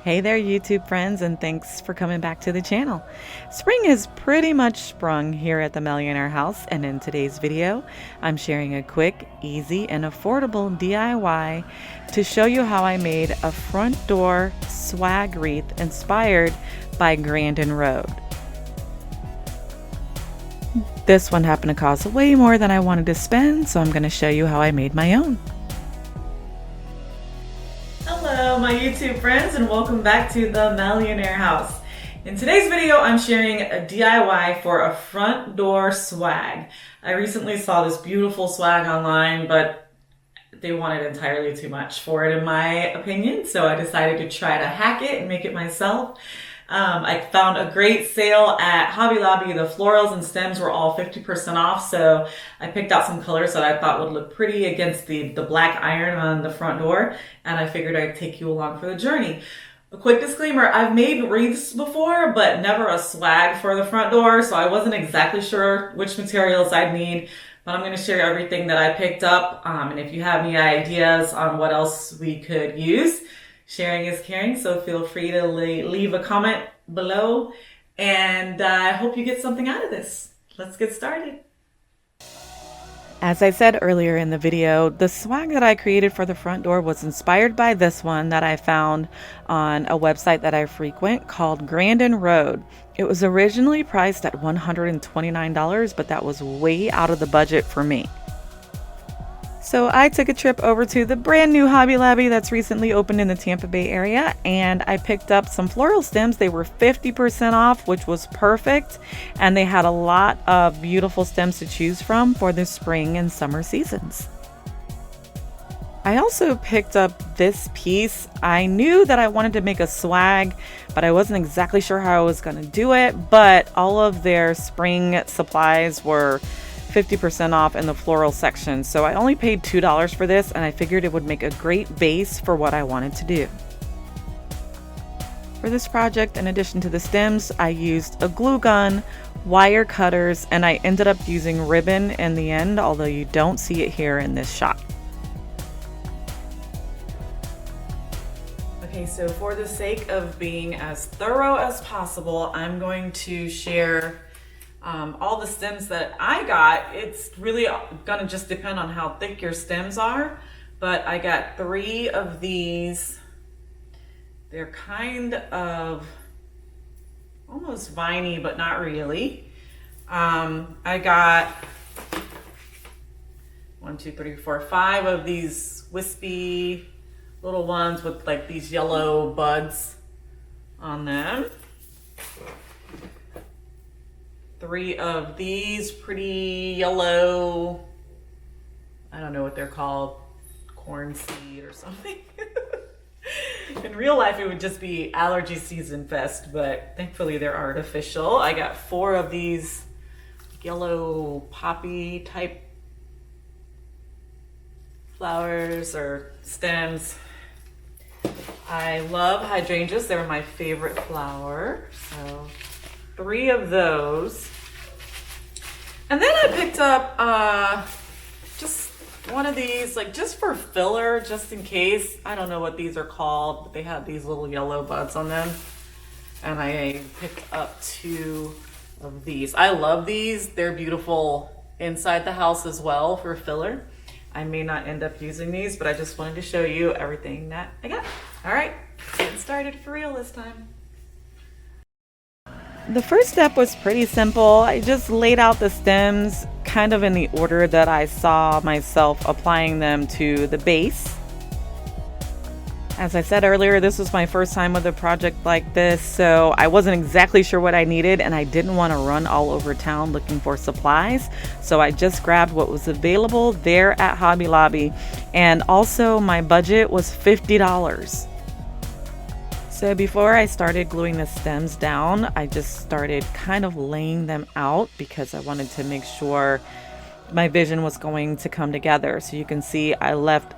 Hey there, YouTube friends, and thanks for coming back to the channel. Spring has pretty much sprung here at the Millionaire House, and in today's video, I'm sharing a quick, easy, and affordable DIY to show you how I made a front door swag wreath inspired by Grandin Road. This one happened to cost way more than I wanted to spend, so I'm going to show you how I made my own. Hello my YouTube friends, and welcome back to the Millionaire House. In today's video I'm sharing a DIY for a front door swag. I recently saw this beautiful swag online, but they wanted entirely too much for it in my opinion, so I decided to try to hack it and make it myself. I found a great sale at Hobby Lobby. The florals and stems were all 50% off, so I picked out some colors that I thought would look pretty against the black iron on the front door, and I figured I'd take you along for the journey. A quick disclaimer, I've made wreaths before, but never a swag for the front door, so I wasn't exactly sure which materials I'd need, but I'm going to share everything that I picked up, and if you have any ideas on what else we could use, sharing is caring, so feel free to leave a comment below, and I hope you get something out of this. Let's get started. As I said earlier in the video, the swag that I created for the front door was inspired by this one that I found on a website that I frequent called Grandin Road. It was originally priced at $129, but that was way out of the budget for me. So I took a trip over to the brand new Hobby Lobby that's recently opened in the Tampa Bay area, and I picked up some floral stems. They were 50% off, which was perfect, and they had a lot of beautiful stems to choose from for the spring and summer seasons. I also picked up this piece. I knew that I wanted to make a swag, but I wasn't exactly sure how I was going to do it, but all of their spring supplies were 50% off in the floral section, so I only paid $2 for this, and I figured it would make a great base for what I wanted to do. For this project, in addition to the stems, I used a glue gun, wire cutters, and I ended up using ribbon in the end, although you don't see it here in this shot. Okay, so for the sake of being as thorough as possible, I'm going to share all the stems that I got. It's really gonna just depend on how thick your stems are, but I got 3 of these. They're kind of almost viney, but not really. I got 1, 2, 3, 4, 5 of these wispy little ones with like these yellow buds on them. 3 of these pretty yellow, I don't know what they're called, corn seed or something. In real life it would just be allergy season fest, but thankfully they're artificial. I got 4 of these yellow poppy type flowers or stems. I love hydrangeas, they're my favorite flower, so 3 of those. And then I picked up just one of these, like just for filler, just in case. I don't know what these are called, but they have these little yellow buds on them. And I picked up 2 of these. I love these. They're beautiful inside the house as well for filler. I may not end up using these, but I just wanted to show you everything that I got. All right, getting started for real this time. The first step was pretty simple. I just laid out the stems kind of in the order that I saw myself applying them to the base. As I said earlier, this was my first time with a project like this, so I wasn't exactly sure what I needed, and I didn't want to run all over town looking for supplies, so I just grabbed what was available there at Hobby Lobby, and also my budget was $50. So before I started gluing the stems down, I just started kind of laying them out because I wanted to make sure my vision was going to come together. So you can see I left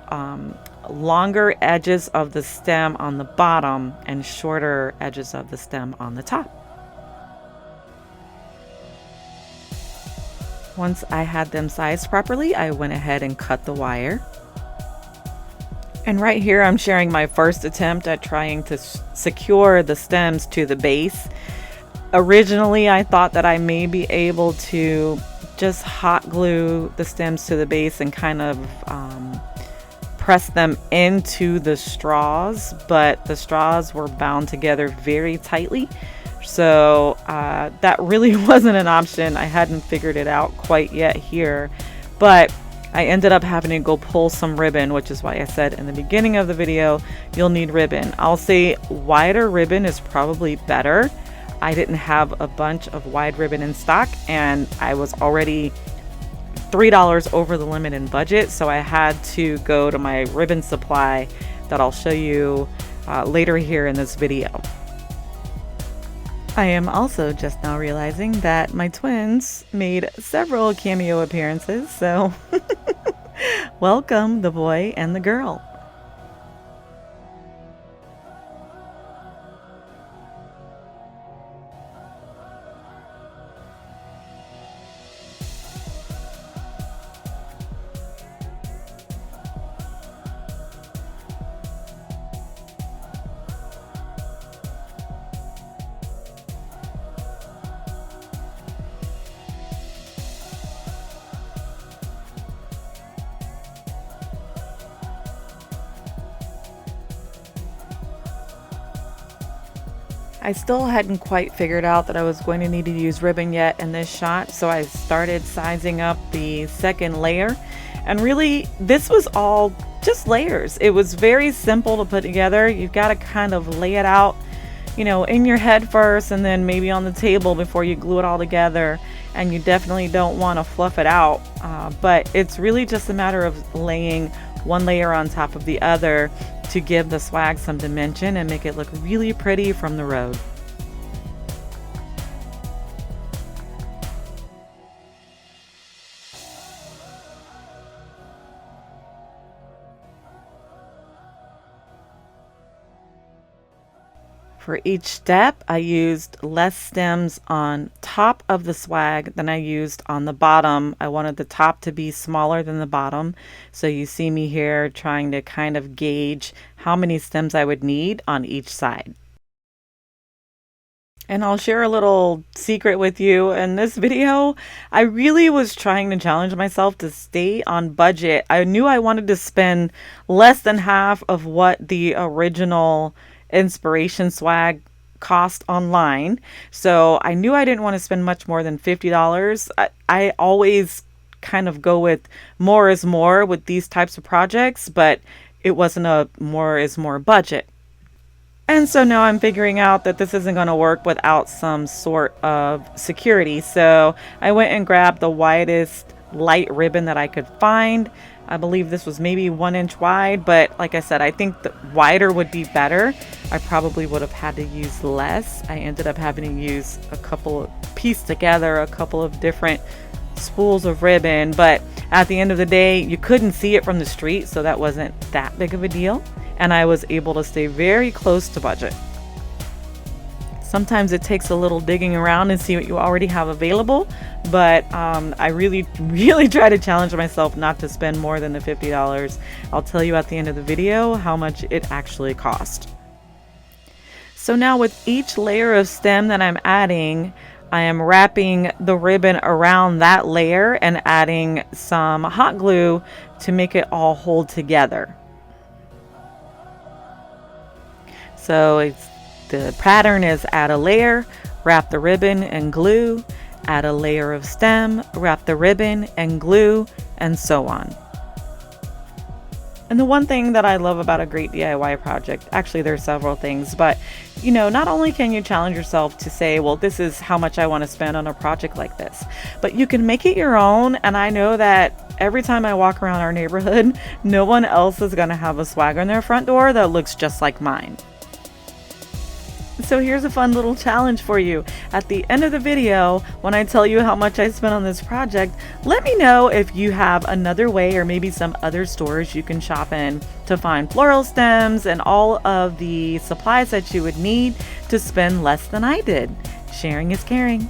longer edges of the stem on the bottom and shorter edges of the stem on the top. Once I had them sized properly, I went ahead and cut the wire. And right here I'm sharing my first attempt at trying to secure the stems to the base. Originally I thought that I may be able to just hot glue the stems to the base and kind of press them into the straws, but the straws were bound together very tightly. So that really wasn't an option. I hadn't figured it out quite yet here, but I ended up having to go pull some ribbon, which is why I said in the beginning of the video, you'll need ribbon. I'll say wider ribbon is probably better. I didn't have a bunch of wide ribbon in stock, and I was already $3 over the limit in budget, so I had to go to my ribbon supply that I'll show you later here in this video. I am also just now realizing that my twins made several cameo appearances, so welcome the boy and the girl. I still hadn't quite figured out that I was going to need to use ribbon yet in this shot, so I started sizing up the second layer. And really, this was all just layers. It was very simple to put together. You've got to kind of lay it out, you know, in your head first and then maybe on the table before you glue it all together. And you definitely don't want to fluff it out, but it's really just a matter of laying one layer on top of the other to give the swag some dimension and make it look really pretty from the road. For each step, I used less stems on top of the swag than I used on the bottom. I wanted the top to be smaller than the bottom. So you see me here trying to kind of gauge how many stems I would need on each side. And I'll share a little secret with you. In this video, I really was trying to challenge myself to stay on budget. I knew I wanted to spend less than half of what the original inspiration swag cost online. So I knew I didn't want to spend much more than $50. I always kind of go with more is more with these types of projects, but it wasn't a more is more budget. And so now I'm figuring out that this isn't going to work without some sort of security. So I went and grabbed the widest light ribbon that I could find. I believe this was maybe 1 inch wide, but like I said, I think the wider would be better. I probably would have had to use less. I ended up having to use piece together a couple of different spools of ribbon, but at the end of the day, you couldn't see it from the street, so that wasn't that big of a deal. And I was able to stay very close to budget. Sometimes it takes a little digging around and see what you already have available, but I really try to challenge myself not to spend more than the $50. I'll tell you at the end of the video how much it actually cost. So now with each layer of stem that I'm adding, I am wrapping the ribbon around that layer and adding some hot glue to make it all hold together. So the pattern is add a layer, wrap the ribbon and glue, add a layer of stem, wrap the ribbon and glue, and so on. And the one thing that I love about a great DIY project, actually there's several things, but you know, not only can you challenge yourself to say, well, this is how much I want to spend on a project like this, but you can make it your own. And I know that every time I walk around our neighborhood, no one else is going to have a swag on their front door that looks just like mine. So here's a fun little challenge for you. At the end of the video, when I tell you how much I spent on this project, let me know if you have another way or maybe some other stores you can shop in to find floral stems and all of the supplies that you would need to spend less than I did. Sharing is caring.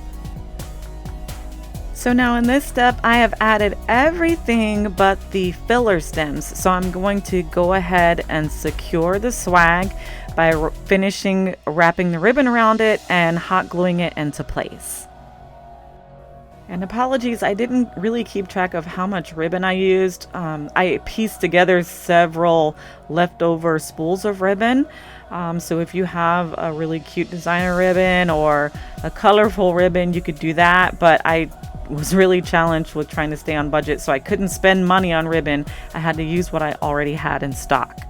So now in this step, I have added everything but the filler stems. So I'm going to go ahead and secure the swag by finishing wrapping the ribbon around it and hot gluing it into place. And apologies, I didn't really keep track of how much ribbon I used. I pieced together several leftover spools of ribbon. So if you have a really cute designer ribbon or a colorful ribbon, you could do that. But I was really challenged with trying to stay on budget, so I couldn't spend money on ribbon. I had to use what I already had in stock.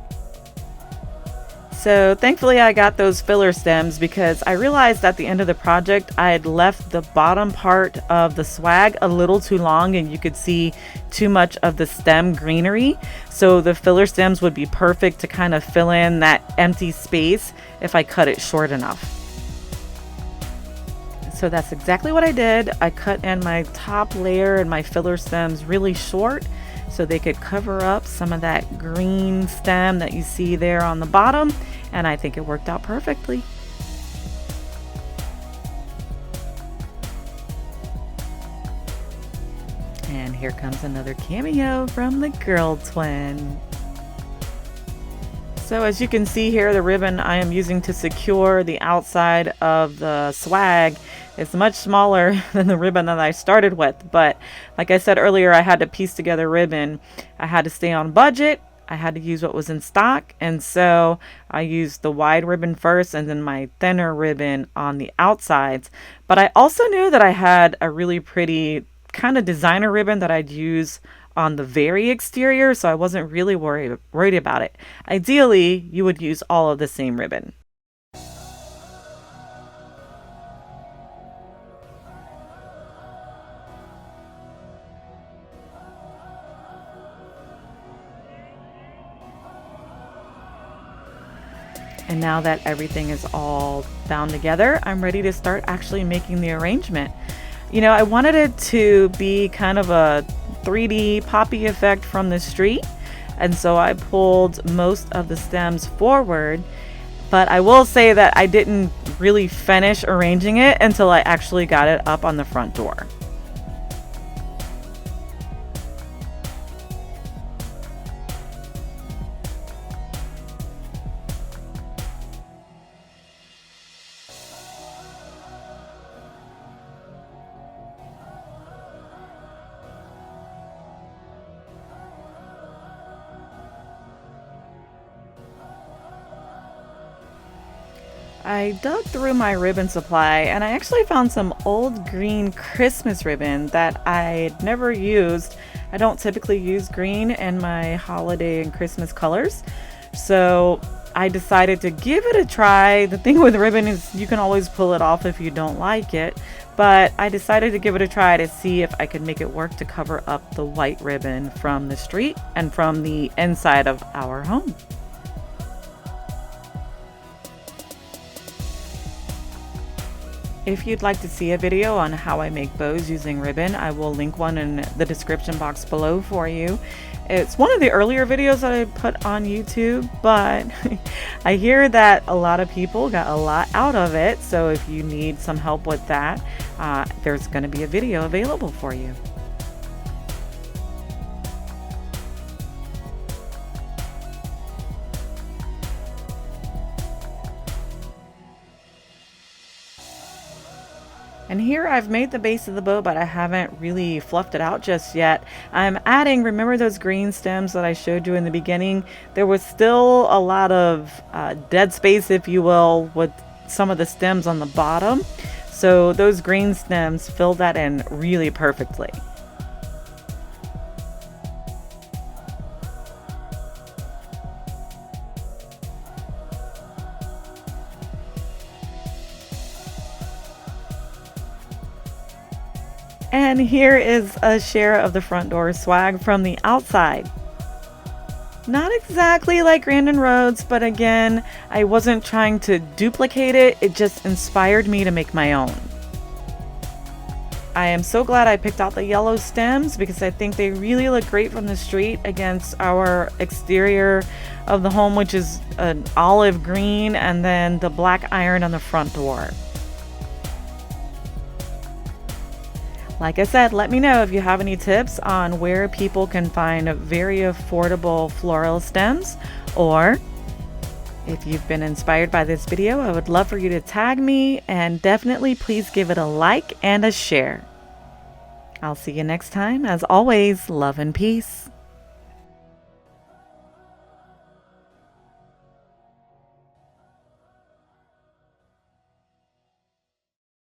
So thankfully I got those filler stems because I realized at the end of the project I had left the bottom part of the swag a little too long and you could see too much of the stem greenery. So the filler stems would be perfect to kind of fill in that empty space if I cut it short enough. So that's exactly what I did. I cut in my top layer and my filler stems really short so they could cover up some of that green stem that you see there on the bottom, and I think it worked out perfectly. And here comes another cameo from the girl twin. So as you can see here, the ribbon I am using to secure the outside of the swag is much smaller than the ribbon that I started with. But like I said earlier, I had to piece together ribbon. I had to stay on budget. I had to use what was in stock. And so I used the wide ribbon first and then my thinner ribbon on the outsides. But I also knew that I had a really pretty kind of designer ribbon that I'd use on the very exterior, so I wasn't really worried about it. Ideally, you would use all of the same ribbon. And now that everything is all bound together, I'm ready to start actually making the arrangement. You know, I wanted it to be kind of a 3D poppy effect from the street, and so I pulled most of the stems forward, but I will say that I didn't really finish arranging it until I actually got it up on the front door. I dug through my ribbon supply and I actually found some old green Christmas ribbon that I'd never used. I don't typically use green in my holiday and Christmas colors, so I decided to give it a try. The thing with ribbon is you can always pull it off if you don't like it, but I decided to give it a try to see if I could make it work to cover up the white ribbon from the street and from the inside of our home. If you'd like to see a video on how I make bows using ribbon, I will link one in the description box below for you. It's one of the earlier videos that I put on YouTube, but I hear that a lot of people got a lot out of it. So if you need some help with that, there's going to be a video available for you. And here I've made the base of the bow, but I haven't really fluffed it out just yet. I'm adding, remember those green stems that I showed you in the beginning? There was still a lot of dead space, if you will, with some of the stems on the bottom. So those green stems fill that in really perfectly. And here is a share of the front door swag from the outside. Not exactly like Grandin Road's, but again, I wasn't trying to duplicate it. It just inspired me to make my own. I am so glad I picked out the yellow stems because I think they really look great from the street against our exterior of the home, which is an olive green, and then the black iron on the front door. Like I said, let me know if you have any tips on where people can find very affordable floral stems, or if you've been inspired by this video, I would love for you to tag me, and definitely please give it a like and a share. I'll see you next time. As always, love and peace.